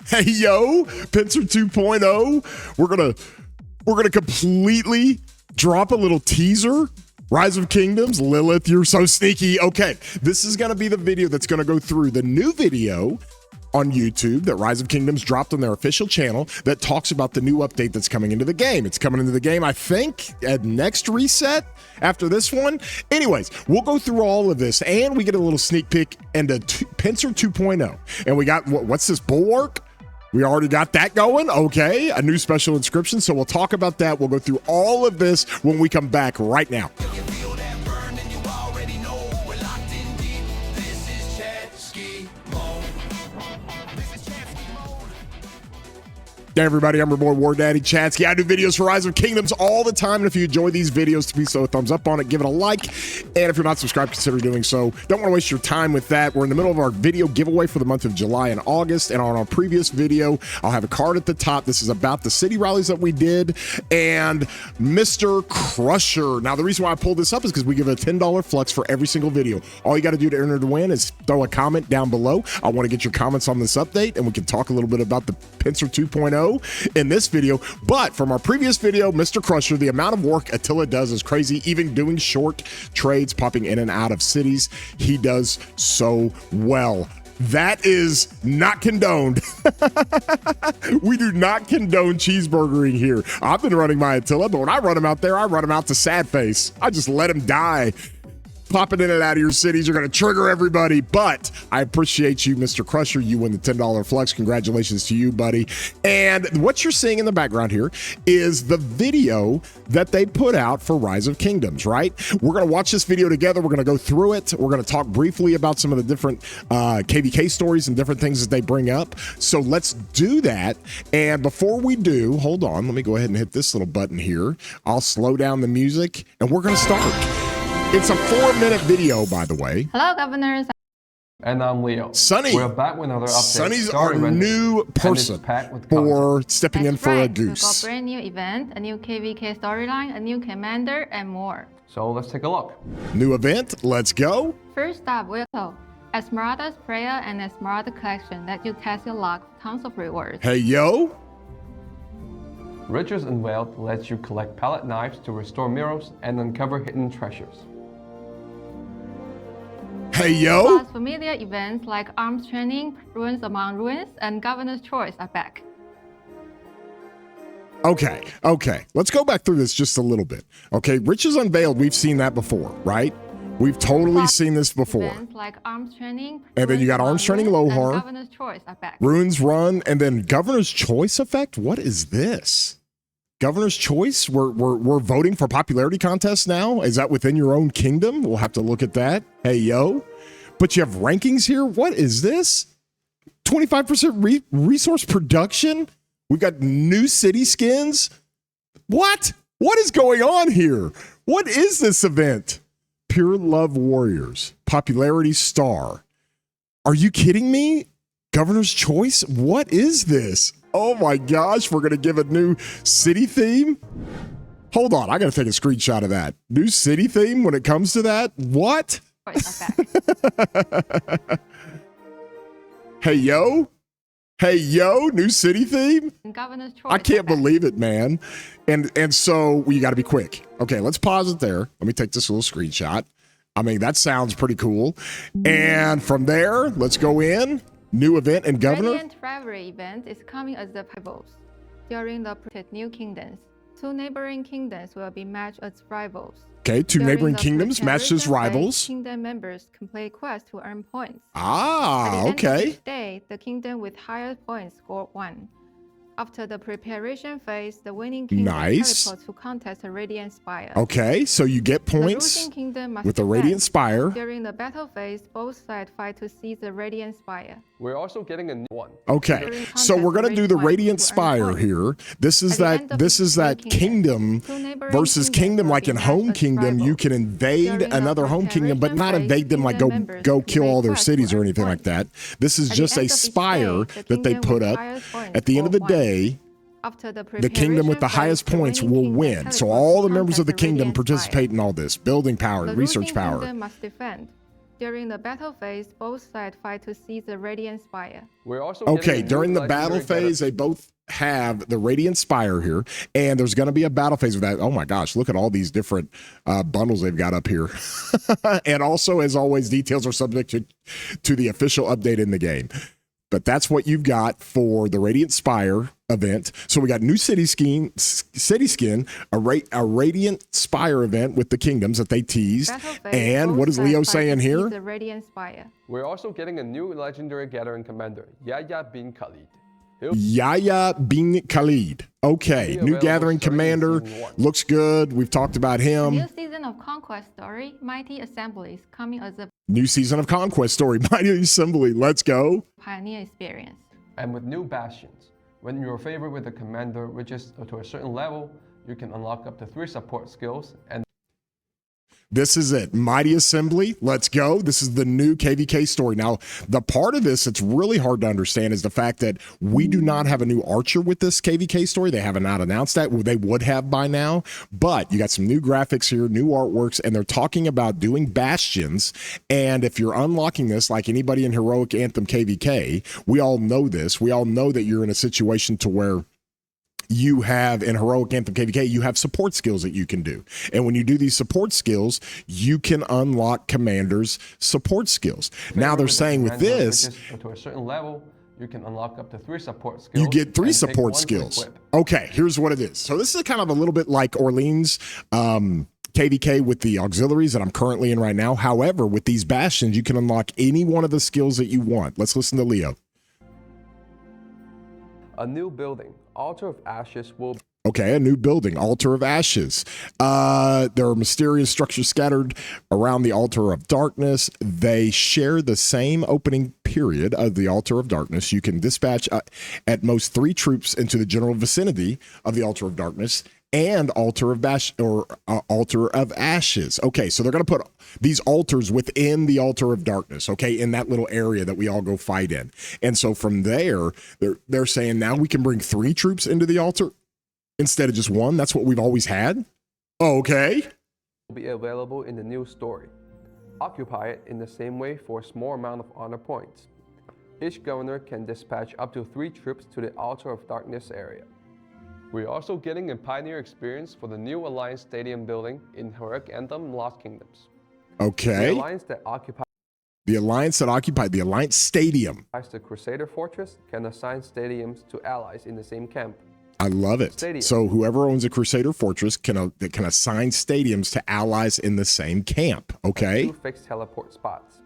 Hey yo, Pincer 2.0. We're gonna completely drop a little teaser. Rise of Kingdoms, Lilith, you're so sneaky. Okay, this is gonna be the video that's gonna go through the new video on YouTube that Rise of Kingdoms dropped on their official channel that talks about the new update that's coming into the game. It's coming into the game, I think, at next reset after this one. Anyways, we'll go through all of this and we get a little sneak peek into Pincer 2.0. And we got, what's this, Bulwark? We already got that going. Okay, a new special inscription. So we'll talk about that. We'll go through all of this when we come back right now. Hey everybody, I'm your boy War Daddy Chatsky. I do videos for Rise of Kingdoms all the time, and if you enjoy these videos, please throw a thumbs up on it, give it a like, and if you're not subscribed, consider doing so. Don't want to waste your time with that. We're in the middle of our video giveaway for the month of July and August, and on our previous video, I'll have a card at the top. This is about the city rallies that we did, and Mr. Crusher. Now, the reason why I pulled this up is because we give a $10 flux for every single video. All you got to do to enter to win is throw a comment down below. I want to get your comments on this update, and we can talk a little bit about the Pincer 2.0 in this video. But from our previous video, Mr. Crusher, the amount of work Attila does is crazy. Even doing short trades, popping in and out of cities, he does so well. That is not condoned. We do not condone cheeseburgering here. I've been running my Attila, but when I run him out there, I run him out to sad face. I just let him die. Popping in and out of your cities, you're going to trigger everybody, but I appreciate you, Mr. Crusher. You win the $10 flex. Congratulations to you, buddy. And what you're seeing in the background here is the video that they put out for Rise of Kingdoms, right? We're going to watch this video together. We're going to go through it. We're going to talk briefly about some of the different KVK stories and different things that they bring up. So let's do that. And before we do, hold on. Let me go ahead and hit this little button here. I'll slow down the music, and we're going to start. It's a 4-minute video, by the way. Hello, governors. And I'm Leo. Sunny. We're back with another update. Sunny's our new person for stepping in for a goose. We've got a brand new event, a new KVK storyline, a new commander, and more. So let's take a look. New event, let's go. First up, we'll go Esmeralda's Prayer and Esmeralda Collection that you test your luck for tons of rewards. Hey, yo. Riches Unveiled lets you collect palette knives to restore mirrors and uncover hidden treasures. Hey, yo. Plus, familiar events like Arms Training, Ruins Among Ruins, and Governor's Choice are back. Okay. Let's go back through this just a little bit. Okay, Riches Unveiled, we've seen that before, right? We've totally seen this before. Events like Arms Training, and then you got Arms Training Lohar, and Governor's Choice are back. Ruins Run, and then Governor's Choice effect? What is this? Governor's Choice? We're voting for popularity contests now? Is that within your own kingdom? We'll have to look at that. Hey, yo. But you have rankings here? What is this? 25% resource production? We've got new city skins? What? What is going on here? What is this event? Pure Love Warriors. Popularity Star. Are you kidding me? Governor's Choice? What is this? Oh my gosh, we're going to give a new city theme? Hold on, I got to take a screenshot of that. New city theme when it comes to that? What? Hey, yo. Hey, yo, new city theme? Governor's Choice. I can't believe it, man. And so you got to be quick. Okay, let's pause it there. Let me take this little screenshot. I mean, that sounds pretty cool. And from there, let's go in. New event and Governor. Radiant Rivalry event is coming as the pivot during the New Kingdoms. 2 neighboring kingdoms will be matched as rivals. Okay, 2 neighboring kingdoms matched as rivals. Kingdom members can play quests to earn points. Ah, okay. At the end of each day, the kingdom with higher points score 1. After the preparation phase, the winning kingdom teleports to contest a Radiant Spire. Okay, so you get points with the Radiant Spire. During the battle phase, both sides fight to seize the Radiant Spire. We're also getting a new one. Okay, so we're gonna do the Radiant Spire here. This is that kingdom versus kingdom, like in Home Kingdom, you can invade another home kingdom, but not invade them like go kill all their cities or anything like that. This is just a spire that they put up. At the end of the day, the kingdom with the highest points will win. So all the members of the kingdom participate in all this. Building power, research power. During the battle phase, both sides fight to seize the Radiant Spire. We're also okay, during the battle phase, they both have the Radiant Spire here, and there's going to be a battle phase with that. Oh my gosh, look at all these different bundles they've got up here. And also, as always, details are subject to the official update in the game. But that's what you've got for the Radiant Spire event. So we got new city skin, a Radiant Spire event with the kingdoms that they teased. And what is Leo saying here? The Radiant Spire. We're also getting a new legendary gathering commander, Yahya bin Khalid. Yahya bin Khalid. Okay, new gathering commander. Looks good. We've talked about him. New season of Conquest story, Mighty Assemblies, coming as a new season of Conquest story, Mighty Assembly. Let's go. Pioneer experience. And with new bastions, when your favorite with the commander reaches to a certain level, you can unlock up to 3 support skills. And this is it. Mighty Assembly. Let's go. This is the new KVK story. Now, the part of this that's really hard to understand is the fact that we do not have a new archer with this KVK story. They have not announced that. Well, they would have by now. But you got some new graphics here, new artworks, and they're talking about doing bastions. And if you're unlocking this, like anybody in Heroic Anthem KVK, we all know this. We all know that you're in a situation to where you have in Heroic Anthem KVK, you have support skills that you can do. And when you do these support skills, you can unlock commanders' support skills. Now they're saying with this, to a certain level, you can unlock up to 3 support skills. You get 3 support skills. Okay, here's what it is. So this is kind of a little bit like Orleans KVK with the auxiliaries that I'm currently in right now. However, with these bastions, you can unlock any one of the skills that you want. Let's listen to Leo. A new building, Altar of Ashes will... Okay, a new building, Altar of Ashes. There are mysterious structures scattered around the Altar of Darkness. They share the same opening period of the Altar of Darkness. You can dispatch at most 3 troops into the general vicinity of the Altar of Darkness and Altar of Altar of Ashes. Okay, so they're going to put these altars within the Altar of Darkness, okay, in that little area that we all go fight in. And so from there, they're saying now we can bring 3 troops into the altar instead of just 1. That's what we've always had. Okay. Will be available in the new story. Occupy it in the same way for a small amount of honor points. Each governor can dispatch up to 3 troops to the Altar of Darkness area. We're also getting a pioneer experience for the new Alliance Stadium building in Heroic Anthem Lost Kingdoms. Okay. The Alliance that occupies the Alliance Stadium. The Crusader Fortress can assign stadiums to allies in the same camp. I love it. Stadium. So whoever owns a Crusader Fortress can assign stadiums to allies in the same camp. Okay. And 2 fixed teleport spots.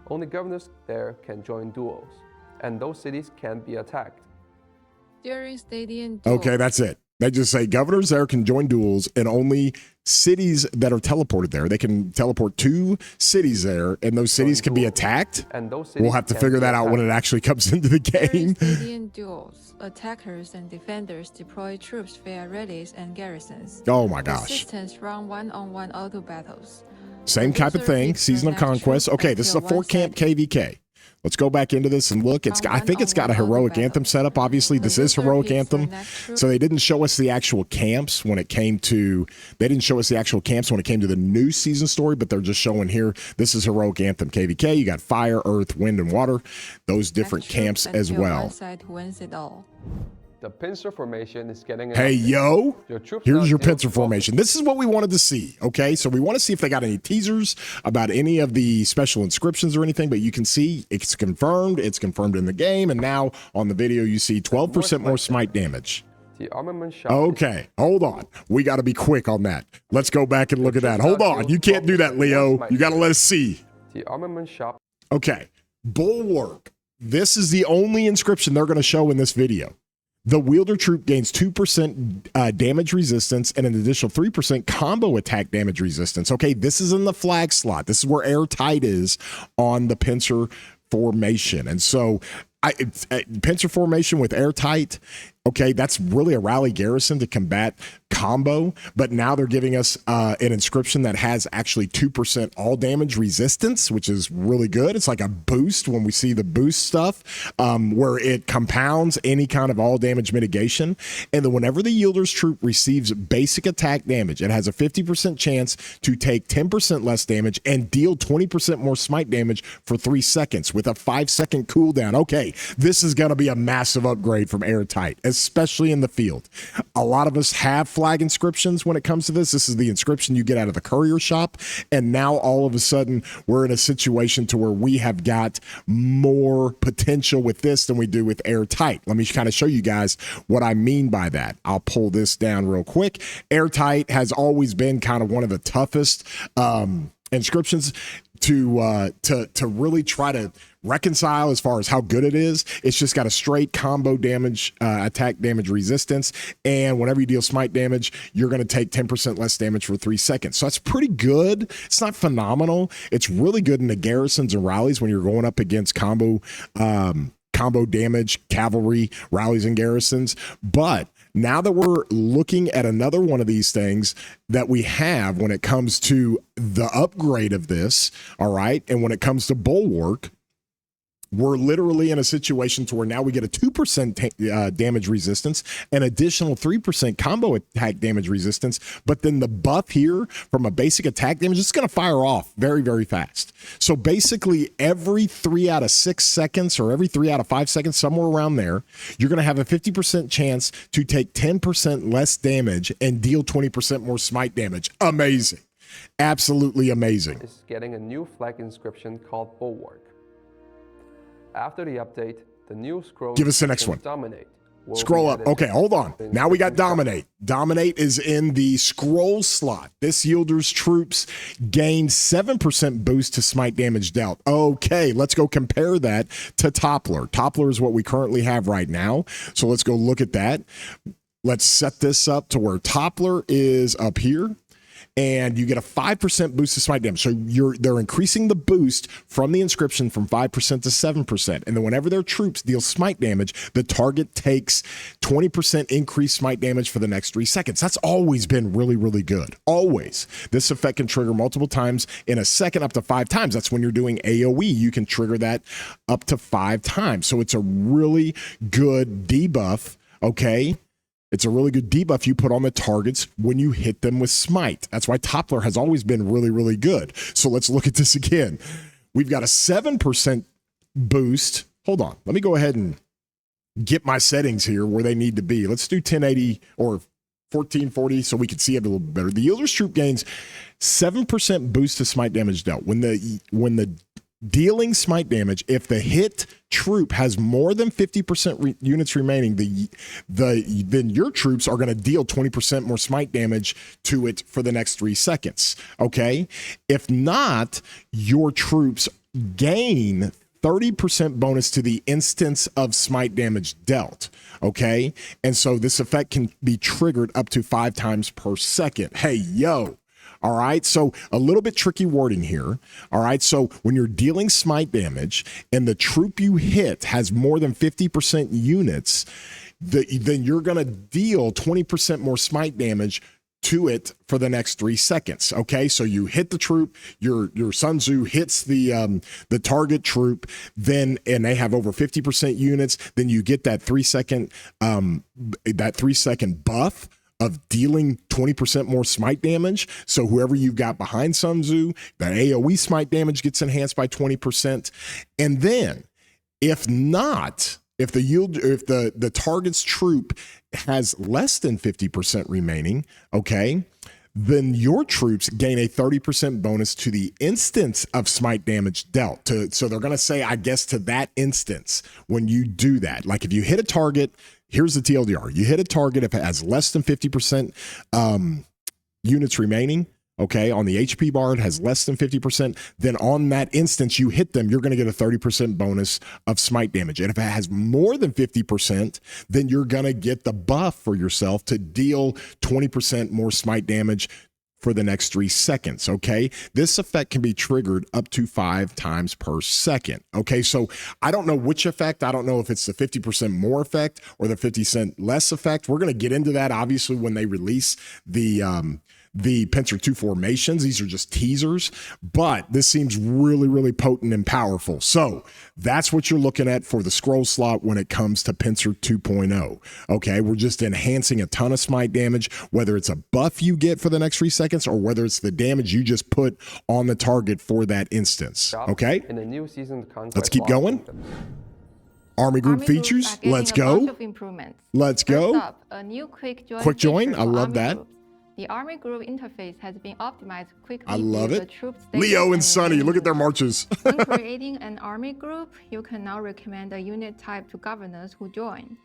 Only governors there can join duels, and those cities can be attacked. During stadium duels. Okay, that's it. They just say governors there can join duels, and only cities that are teleported there. They can teleport 2 cities there, and those cities can be attacked. And those cities we'll have to figure that out when it actually comes into the game. During stadium duels, attackers and defenders deploy troops via rallies and garrisons. Oh my gosh. Assistants run one-on-one auto battles. Same type of thing. Season of Conquest. Okay, this is a 4-camp KVK. Let's go back into this and look. I think it's got a Heroic Anthem setup. Obviously, this is Heroic Anthem. So they didn't show us the actual camps when it came to, the new season story, but they're just showing here, this is Heroic Anthem KVK. You got fire, earth, wind, and water. Those different camps as well. The Pincer formation is getting an Hey, update. yo, here's your Pincer focus. formation. This is what we wanted to see, okay? So we want to see if they got any teasers about any of the special inscriptions or anything, but you can see it's confirmed. It's confirmed in the game, and now on the video, you see 12% more smite damage. The armament shop. Okay, hold on. We got to be quick on that. Let's go back and look at that. Hold on. You can't do that, Leo. You got to let us see. The armament shop. Okay, Bulwark. This is the only inscription they're going to show in this video. The wielder troop gains 2% damage resistance and an additional 3% combo attack damage resistance. Okay, this is in the flag slot. This is where airtight is on the Pincer formation. And so Pincer formation with airtight. Okay, that's really a rally garrison to combat combo, but now they're giving us an inscription that has actually 2% all damage resistance, which is really good. It's like a boost when we see the boost stuff, where it compounds any kind of all damage mitigation. And then whenever the Yielder's troop receives basic attack damage, it has a 50% chance to take 10% less damage and deal 20% more smite damage for 3 seconds with a 5-second cooldown. Okay, this is going to be a massive upgrade from airtight, especially in the field. A lot of us have flag inscriptions when it comes to this. This is the inscription you get out of the courier shop. And now all of a sudden we're in a situation to where we have got more potential with this than we do with airtight. Let me kind of show you guys what I mean by that. I'll pull this down real quick. Airtight has always been kind of one of the toughest inscriptions to really try to reconcile as far as how good it is. It's just got a straight combo damage, attack damage resistance, and whenever you deal smite damage, you're going to take 10% less damage for 3 seconds. So that's pretty good. It's not phenomenal. It's really good in the garrisons and rallies when you're going up against combo damage, cavalry, rallies, and garrisons. But now that we're looking at another one of these things that we have when it comes to the upgrade of this, all right, and when it comes to Bulwark, we're literally in a situation to where now we get a 2% damage resistance, an additional 3% combo attack damage resistance, but then the buff here from a basic attack damage is going to fire off very, very fast. So basically every 3 out of 6 seconds or every 3 out of 5 seconds, somewhere around there, you're going to have a 50% chance to take 10% less damage and deal 20% more smite damage. Amazing. Absolutely amazing. Is getting a new flag inscription called Bulwark. After the update, the new scroll. Give us the next one. Dominate. Scroll up. Okay, hold on. Now we got Dominate. Dominate is in the scroll slot. This Yielder's troops gain 7% boost to smite damage dealt. Okay, let's go compare that to Toppler. Toppler is what we currently have right now. So let's go look at that. Let's set this up to where Toppler is up here. And you get a 5% boost to smite damage. So they're increasing the boost from the inscription from 5% to 7%. And then whenever their troops deal smite damage, the target takes 20% increased smite damage for the next 3 seconds. That's always been really, really good. Always. This effect can trigger multiple times in a second, up to 5 times. That's when you're doing AoE. You can trigger that up to 5 times. So it's a really good debuff, okay? It's a really good debuff you put on the targets when you hit them with smite. That's why Toppler has always been really, really good. So let's look at this again. We've got a 7% boost. Hold on. Let me go ahead and get my settings here where they need to be. Let's do 1080 or 1440 so we can see it a little bit better. The Yielder's troop gains 7% boost to smite damage dealt. When the dealing smite damage, if the hit troop has more than 50% units remaining, then your troops are going to deal 20% more smite damage to it for the next 3 seconds. Okay? If not, your troops gain 30% bonus to the instance of smite damage dealt. Okay? And so this effect can be triggered up to 5 times per second. Hey, yo. All right, so a little bit tricky wording here. All right, so when you're dealing smite damage and the troop you hit has more than 50% units, then you're going to deal 20% more smite damage to it for the next 3 seconds. Okay, so you hit the troop, your Sun Tzu hits the target troop, then and they have over 50% units, then you get that 3 second buff of dealing 20% more smite damage. So whoever you've got behind Sun Tzu, that AoE smite damage gets enhanced by 20%. And then if not, if the target's troop has less than 50% remaining, okay, then your troops gain a 30% bonus to the instance of smite damage dealt. So they're going to say, I guess, to that instance when you do that. Like if you hit a target, here's the TLDR. You hit a target if it has less than 50% units remaining, okay, on the HP bar, it has less than 50%, then on that instance you hit them, you're going to get a 30% bonus of smite damage. And if it has more than 50%, then you're going to get the buff for yourself to deal 20% more smite damage for the next 3 seconds, okay? This effect can be triggered up to 5 times per second, okay? So I don't know which effect. I don't know if it's the 50% more effect or the 50% less effect. We're going to get into that, obviously, when they release the Pincer 2 formations. These are just teasers, but this seems really, really potent and powerful. So that's what you're looking at for the scroll slot when it comes to Pincer 2.0. Okay, we're just enhancing a ton of smite damage, whether it's a buff you get for the next 3 seconds or whether it's the damage you just put on the target for that instance. Okay, in the new season Conquest, let's keep going. Army group features. Let's go. Let's go. First up, a new quick join. I love that. Groups. The Army group interface has been optimized quickly. I love it. The troops Leo and Sunny, look at their marches. When creating an army group, you can now recommend a unit type to governors who join.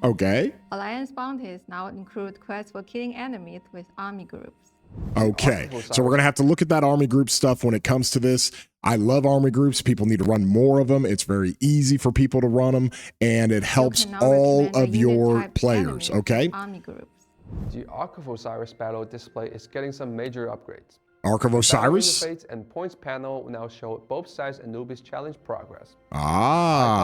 Okay. Alliance bounties now include quests for killing enemies with army groups. Okay, so we're going to have to look at that army group stuff when it comes to this. I love army groups. People need to run more of them. It's very easy for people to run them, and it helps all of your players, okay? Army groups. The Arc of Osiris battle display is getting some major upgrades. Arc of Osiris? The interface and points panel now show both sides Anubis challenge progress.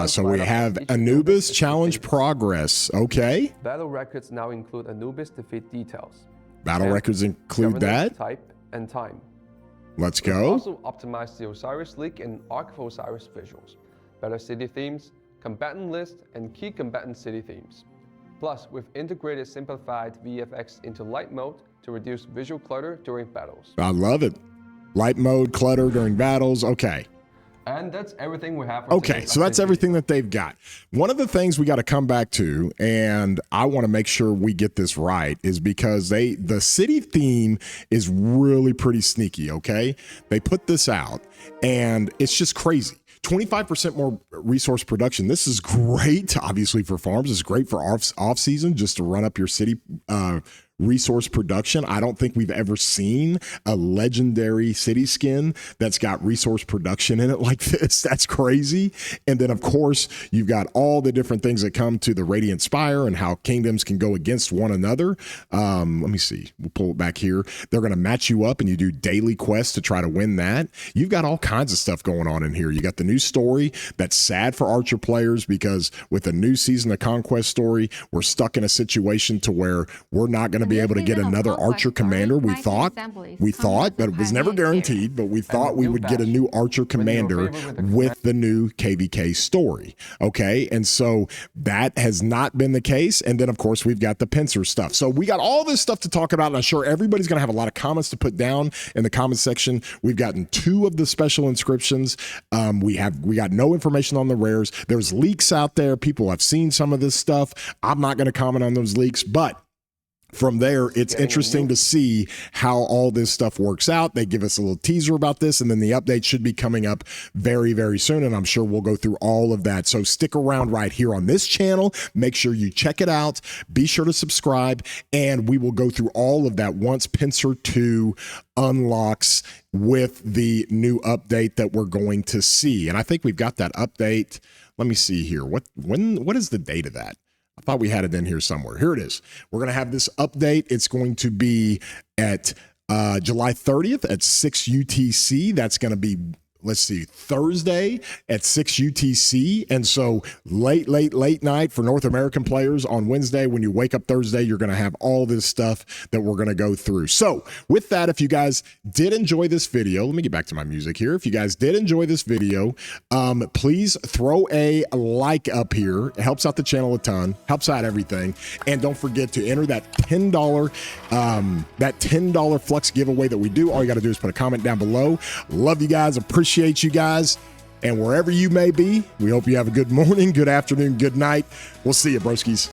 So we have Anubis challenge progress. Okay. Battle records now include Anubis defeat details. Battle records include that. Type and time. Let's go. We've also optimized the Osiris League and Arc of Osiris visuals, better city themes, combatant list, and key combatant city themes. Plus, we've integrated simplified VFX into light mode to reduce visual clutter during battles. I love it. Light mode, clutter during battles. Okay. And that's everything we have. Okay, so that's everything that they've got. One of the things we got to come back to, and I want to make sure we get this right, is because the city theme is really pretty sneaky, okay? They put this out, and it's just crazy. 25% more resource production. This is great, obviously, for farms. It's great for off season, just to run up your city resource production. I don't think we've ever seen a legendary city skin that's got resource production in it like this. That's crazy. And then, of course, you've got all the different things that come to the Radiant Spire and how kingdoms can go against one another. Let me see. We'll pull it back here. They're going to match you up and you do daily quests to try to win that. You've got all kinds of stuff going on in here. You got the new story that's sad for Archer players because with the new season of Conquest story, we're stuck in a situation to where we're not going to be able to get another Archer commander. We thought, but it was never guaranteed, but we thought we would get a new Archer commander with the new KVK story. Okay. And so that has not been the case. And then of course we've got the Pincer stuff. So we got all this stuff to talk about. And I'm sure everybody's going to have a lot of comments to put down in the comment section. We've gotten 2 of the special inscriptions. We got no information on the rares. There's leaks out there. People have seen some of this stuff. I'm not going to comment on those leaks, but from there, it's interesting to see how all this stuff works out. They give us a little teaser about this, and then the update should be coming up very, very soon, and I'm sure we'll go through all of that. So stick around right here on this channel. Make sure you check it out. Be sure to subscribe, and we will go through all of that once Pincer 2 unlocks with the new update that we're going to see. And I think we've got that update. Let me see here. What is the date of that? I thought we had it in here somewhere. Here it is. We're going to have this update. It's going to be at July 30th at 6 UTC. That's going to be, let's see, Thursday at 6 UTC. And so late night for North American players on Wednesday. When you wake up Thursday, you're going to have all this stuff that we're going to go through. So with that, if you guys did enjoy this video, let me get back to my music here. If you guys did enjoy this video, please throw a like up here. It helps out the channel a ton, helps out everything. And don't forget to enter that $10 Flux giveaway that we do. All you got to do is put a comment down below. Love you guys. Appreciate you guys. And wherever you may be, we hope you have a good morning, good afternoon, good night. We'll see you, broskies.